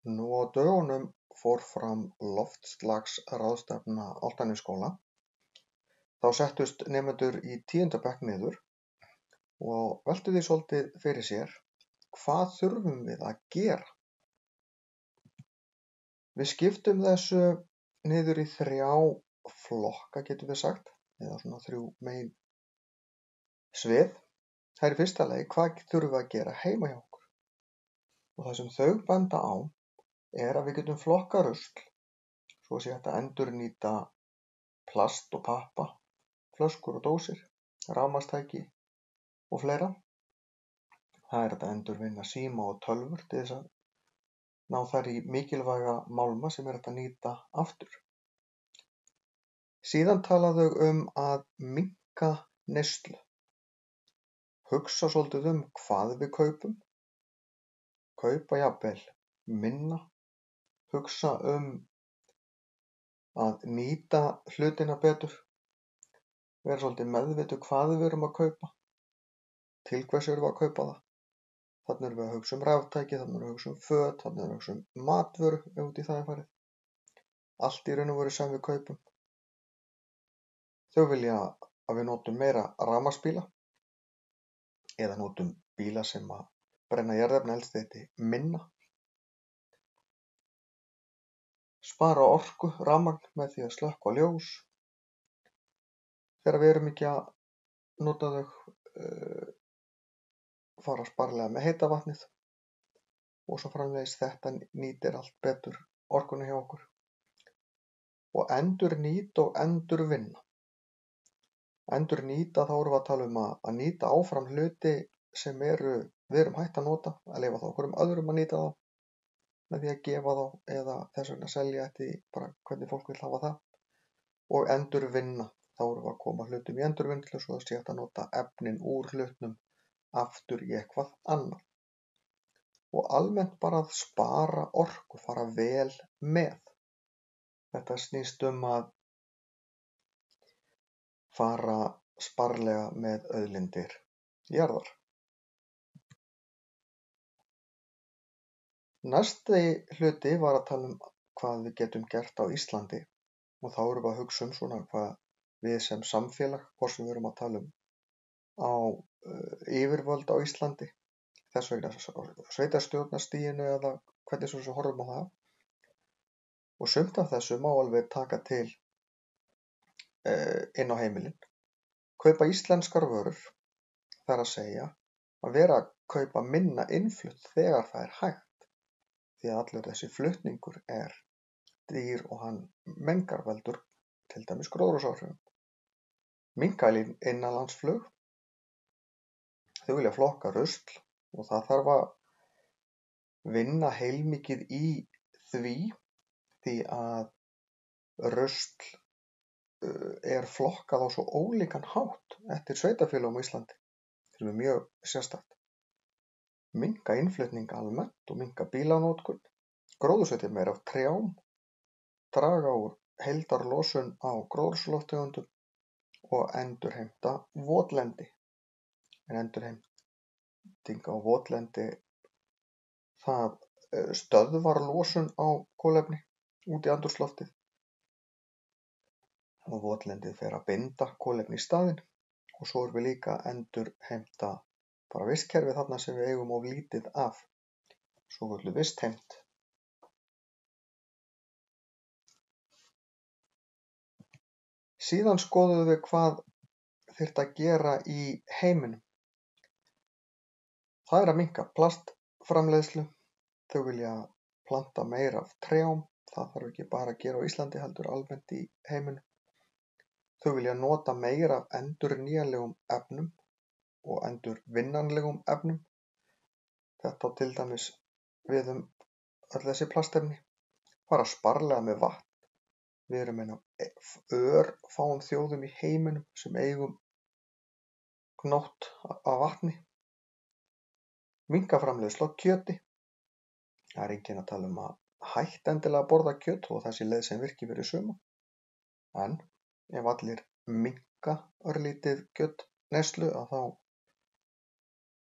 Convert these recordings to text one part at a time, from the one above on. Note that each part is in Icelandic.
Nú á dögunum fór fram loftslagsráðstefna Álftanesskóla. Þá settust nemendur í 10. bekk niður og veltu því svolítið fyrir sér: hvað þurfum við að gera? Við skiptum þessu niður í 3 flokka, getum við sagt, eða svona 3 megin svið. Það er í fyrsta lagi, hvað þurfum við að gera heima hjá okkur? Og það sem þau benda á er að við getum flokkað rusl, svo sé hægt að endurnýta plast og pappa, flöskur og dósir, rafmagnstæki og fleira. Það er hægt að endurvinna síma og tölvur til þess að ná þar í mikilvæga málma sem er hægt að nýta aftur. Síðan tala þau að minnka neyslu. Hugsa svolítið hvað við kaupum. Kaupa jafnvel minna. Hugsa að nýta hlutina betur. Vera svolítið meðvituð hvað við erum að kaupa. Til hvers erum við að kaupa það? Þarna erum við að hugsa raftæki, þarna erum við að hugsa föt, þarna erum við að hugsa matvöru ef út í það er farið. Allt í raun og veru sem við kaupum. Þau vilja að við notum meira rafmagnsbíla eða notum bíla sem að brenna jarðefnaeldsneyti minna. Spara orku, rafmagn með því að slökkva ljós. Þegar við erum ekki að nota þau, fara sparlega með heita vatnið og svo framvegis. Þetta nýtir allt betur orkuna hjá okkur. Og endurnýta og endurvinna. Endurnýta, þá erum við að tala að nýta áfram hluti sem við erum hætt að nota, að leyfa þá okkur öðrum að nýta þá með því að gefa þá eða þess vegna selja eftir bara hvernig fólk vil hafa það. Og endurvinna, þá erum við að koma hlutum í endurvinnslu svo að sé hægt að nota efnin úr hlutnum aftur í eitthvað annað. Og almennt bara að spara orku, fara vel með. Þetta snýst að fara sparlega með auðlindir jarðar. Næsti hluti var að tala hvað við getum gert á Íslandi og þá erum við að hugsa svona hvað við sem samfélag, hvort sem við erum að tala á yfirvöld á Íslandi, þess vegna sveitarstjórnarstiginu eða hvernig svo sem horfum á það. Og sumt af þessu má alveg taka til inn á heimilin. Kaupa íslenskar vörur, það er að segja að vera að kaupa minna innflutt þegar það er hægt. Því að allur þessi flutningur er dýr og hann mengar, veldur til dæmis gróðurhúsaáhrifum. Minnka innanlandsflug. Þau vilja flokka rusl og það þarf að vinna heilmikið í því að rusl er flokkað á svo ólíkan hátt eftir sveitarfélögum á Íslandi, sem er mjög sérstakt. Minnka innflutning almennt og minnka bílanotkun, gróðursetja meira af trjám, draga úr heildarlosun á gróðurhúsalofttegundum og endurheimta votlendi. En endurheimting á votlendi, það stöðvar losun á kolefni út í andrúmsloftið. Og votlendið fer að binda kolefni í staðinn og svo erum við líka að endurheimta bara vistkerfi þarna sem við eigum of lítið af, svokölluð vistheimt. Síðan skoðuðum við hvað þyrfti að gera í heiminum. Það er að minnka plastframleiðslu. Þau vilja planta meira af trjám. Það þarf ekki bara að gera á Íslandi, heldur almennt í heiminum. Þau vilja nota meira af endurnýjanlegum efnum og endurvinnanlegum efnum. Þetta á til dæmis við öll þessi plastefni. Fara sparlega með vatn. Við erum einn af örfáum þjóðum í heiminum sem eigum gnótt af vatni. Minnka framleiðslu á kjöti. Það er enginn að tala að hætta endilega að borða kjöt og þessi leið sem virki fyrir suma. En ef allir minnka örlítið kjötneyslu, þá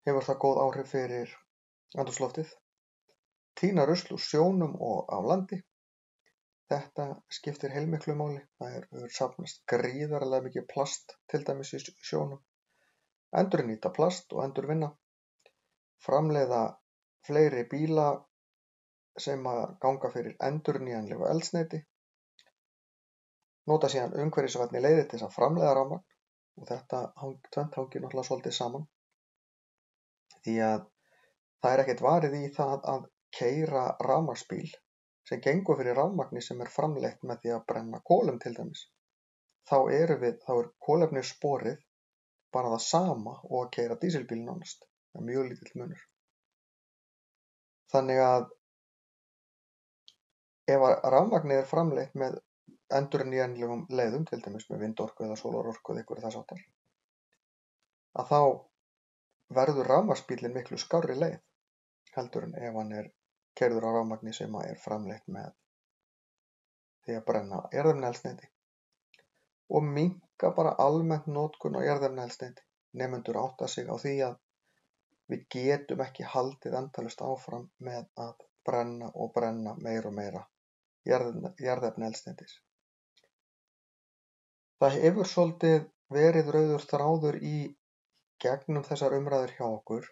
hefur það góð áhrif fyrir andrúmsloftið. tína rusl úr sjónum og á landi. Þetta skiptir heilmiklu máli. Það hefur safnast gríðarlega mikið plast, til dæmis í sjónum. Endurnýta plast og endurvinna. Framleiða fleiri bíla sem ganga fyrir endurnýjanlegu eldsneyti. Nota síðan umhverfisvænni leiðir til að framleiða rafmagn, og þetta tvennt hangir náttúrulega svolítið saman. Því að það er ekkert varið í það að keyra rafmagnsbíl sem gengur fyrir rafmagni sem er framleitt með því að brenna kolum til dæmis. Þá er kolefnissporið bara það sama og að keyra dísilbíl nánast. Það er mjög lítill munur. Þannig að ef rafmagnið er framleitt með endurnýjanlegum leiðum, til dæmis með vindorku eða sólarorku eða einhverju þess háttar, að þá verður rafmagnsbílinn miklu skárri leið heldur en ef hann er keyrður á rafmagni sem er framleitt með því að brenna jarðefnaeldsneyti. Og minnka bara almennt notkun á jarðefnaeldsneyti. Nemendur átta sig á því að við getum ekki haldið endalaust áfram með að brenna og brenna meira og meira jarðefnaeldsneytis. Það hefur svolítið verið rauður þráður í gegnum þessar umræður hjá okkur.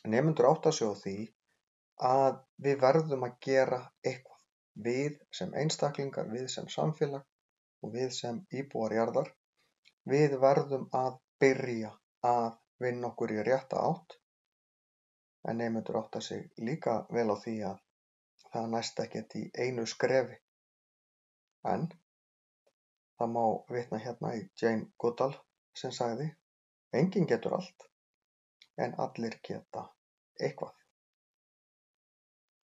Nemendur átta sig á því að við verðum að gera eitthvað. Við sem einstaklingar, við sem samfélag og við sem íbúar jarðar, við verðum að byrja að vinna okkur í rétta átt. En nemendur átta sig líka vel á því að það næst ekkert í einu skrefi. En það má vitna hérna í Jane Goodall sem sagði: enginn getur allt, en allir geta eitthvað.